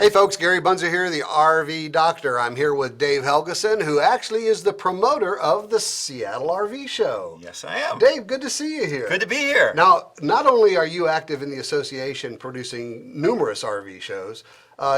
Hey folks, Gary Bunza here, the RV Doctor. I'm here with Dave Helgeson, who actually is the promoter of the Seattle RV Show. Yes, I am. Dave, good to see you here. Good to be here. Now, not only are you active in the association producing numerous RV shows,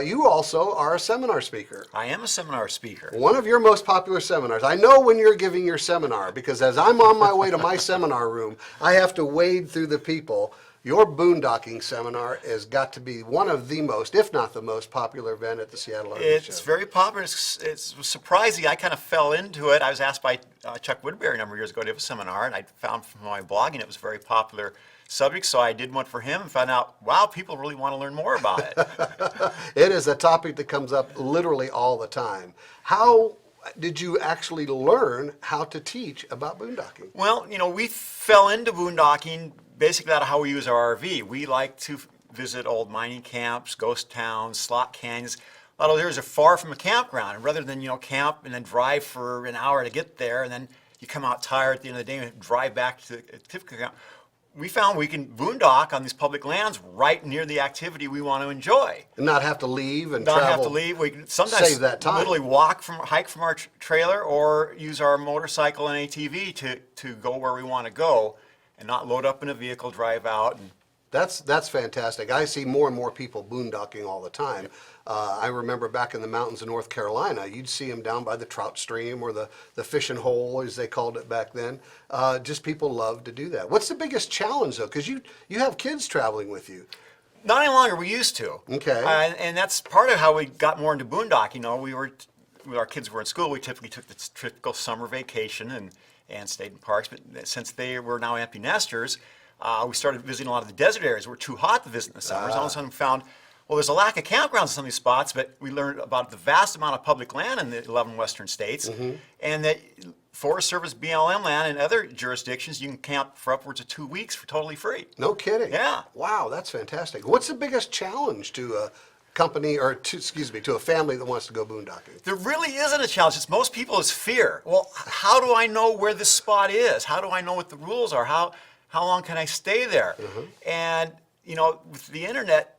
you also are a seminar speaker. I am a seminar speaker. One of your most popular seminars. I know when you're giving your seminar because as I'm on my way to my seminar room, I have to wade through the people. Your boondocking seminar has got to be one of the most, if not the most popular event at the Seattle RV Show. It's very popular. It's surprising. I kind of fell into it. I was asked by Chuck Woodbury a number of years ago to give a seminar, and I found from my blogging it was a very popular subject, so I did one for him and found out, wow, people really want to learn more about it. It is a topic that comes up literally all the time. How did you actually learn how to teach about boondocking? Well, we fell into boondocking basically out of how we use our RV. We like to visit old mining camps, ghost towns, slot canyons. A lot of areas are far from a campground, and rather than camp and then drive for an hour to get there, and then you come out tired at the end of the day and drive back to the typical camp, we found we can boondock on these public lands right near the activity we want to enjoy. And not have to leave and Not travel. have to leave. We can sometimes save that time. literally hike from our trailer, or use our motorcycle and ATV to go where we want to go, and not load up in a vehicle, drive out. And That's fantastic. I see more and more people boondocking all the time. I remember back in the mountains of North Carolina, you'd see them down by the trout stream or the fishing hole, as they called it back then. Just people love to do that. What's the biggest challenge, though? Because you have kids traveling with you. not any longer. We used to. Okay. And that's part of how we got more into boondocking. We were, when our kids were in school, we typically took the typical summer vacation and stayed in parks. But since they were now empty nesters, we started visiting a lot of the desert areas. We're too hot to visit in the summers. All of a sudden we found, well, there's a lack of campgrounds in some of these spots, but we learned about the vast amount of public land in the 11 western states, and that Forest Service BLM land and other jurisdictions, you can camp for upwards of 2 weeks for totally free. No kidding. Yeah. Wow, that's fantastic. What's the biggest challenge to a company, or to a family that wants to go boondocking? There really isn't a challenge. It's most people is fear. Well, how do I know where this spot is? How do I know what the rules are? How long can I stay there? And with the internet,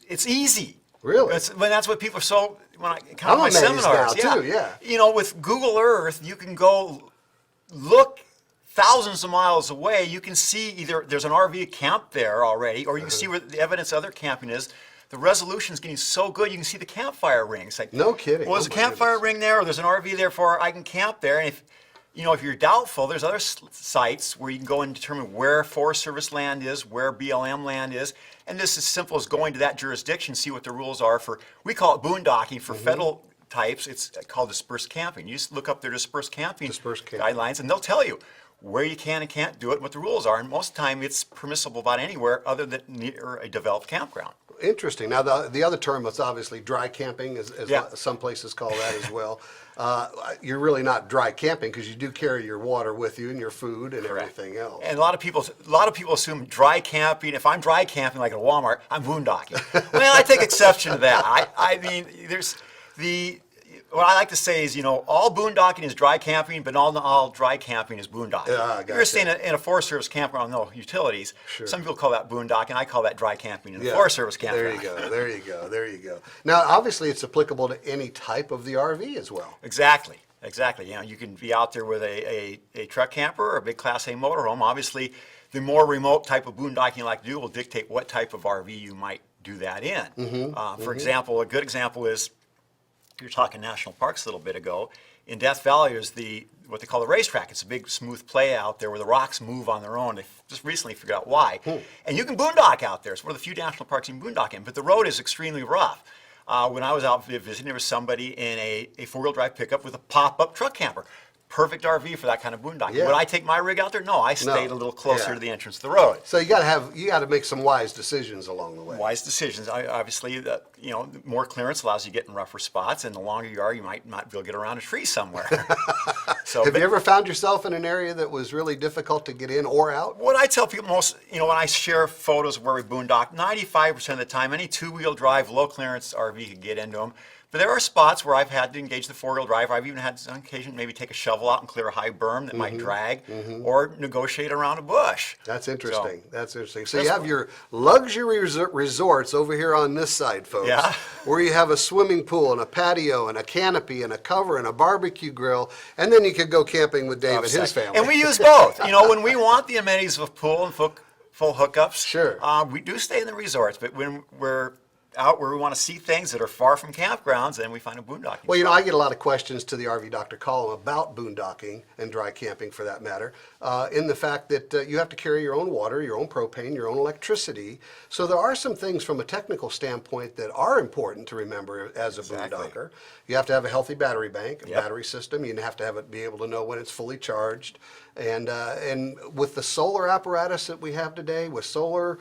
it's easy. Really? That's what people are so, when I come to my I'm amazed seminars. now, too, yeah. With Google Earth, you can go look thousands of miles away. You can see either there's an RV camp there already, or you can see where the evidence of other camping is. The resolution is getting so good, you can see the campfire rings. Like, no kidding. well, there's a campfire ring there, or there's an RV there for I can camp there. And if you're doubtful, there's other sites where you can go and determine where Forest Service land is, where BLM land is, and this is as simple as going to that jurisdiction, see what the rules are for, we call it boondocking for federal types, it's called dispersed camping. You just look up their dispersed camping guidelines, and they'll tell you where you can and can't do it and what the rules are, and most of the time it's permissible about anywhere other than near a developed campground. Interesting. Now, the other term is obviously dry camping, as some places call that as well. You're really not dry camping because you do carry your water with you and your food and everything else. And a lot of people assume dry camping. If I'm dry camping like at a Walmart, I'm boondocking. Well, I take exception to that. I mean, what I like to say is, all boondocking is dry camping, but all dry camping is boondocking. Gotcha. If you're staying in a Forest Service campground with no utilities, some people call that boondocking. I call that dry camping in the Forest Service campground. There you go. Now, obviously, it's applicable to any type of the RV as well. Exactly. You can be out there with a truck camper or a big Class A motorhome. Obviously, the more remote type of boondocking you like to do will dictate what type of RV you might do that in. For example, a good example is, you were talking national parks a little bit ago. In Death Valley, there's what they call the racetrack. It's a big smooth play out there where the rocks move on their own. They just recently figured out why. And you can boondock out there. It's one of the few national parks you can boondock in, but the road is extremely rough. When I was out visiting, there was somebody in a four-wheel drive pickup with a pop-up truck camper. Perfect RV for that kind of boondocking. Yeah. Would I take my rig out there? No, I stayed a little closer to the entrance of the road. So you got to make some wise decisions along the way. Wise decisions. Obviously, the more clearance allows you to get in rougher spots, and the longer you are, you might not be able to get around a tree somewhere. Have you ever found yourself in an area that was really difficult to get in or out? What I tell people most, when I share photos of where we boondock, 95% of the time, any two-wheel drive, low clearance RV could get into them. But there are spots where I've had to engage the four-wheel drive. I've even had on occasion maybe take a shovel out and clear a high berm that might drag, or negotiate around a bush. That's interesting. That's interesting. So That's you have what- your luxury resorts over here on this side, folks. Yeah. Where you have a swimming pool and a patio and a canopy and a cover and a barbecue grill, and then you could go camping with Dave and his family. And we use both. You know, when we want the amenities of pool and full hookups, Sure. We do stay in the resorts. But when we're out where we want to see things that are far from campgrounds, then we find a boondocking Well, you know, spot. I get a lot of questions to the RV Doctor column about boondocking and dry camping, for that matter, in the fact that you have to carry your own water, your own propane, your own electricity. So there are some things from a technical standpoint that are important to remember as a Exactly. boondocker. You have to have a healthy battery bank, a Yep. battery system. You have to have it be able to know when it's fully charged. And with the solar apparatus that we have today, with solar,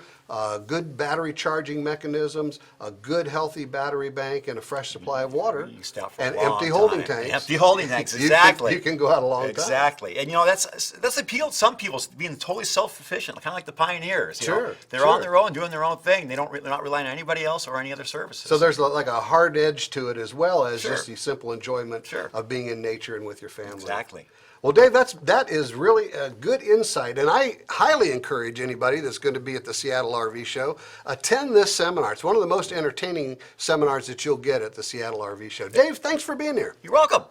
good battery charging mechanisms, a good healthy battery bank, and a fresh supply of water, You can stay out for and a long empty holding time. tanks. Empty holding tanks, You can- exactly. you can go out a long time. Exactly. And you know, that's the appeal to some people, being totally self-sufficient, kind of like the pioneers. You know? Sure, They're sure. on their own, doing their own thing. They're not relying on anybody else or any other services. So there's like a hard edge to it, as well as Sure. just the simple enjoyment Sure. of being in nature and with your family. Exactly. Well, Dave, that is really a good insight, and I highly encourage anybody that's going to be at the Seattle RV Show, attend this seminar. It's one of the most entertaining seminars that you'll get at the Seattle RV Show. Dave, thanks for being here. You're welcome.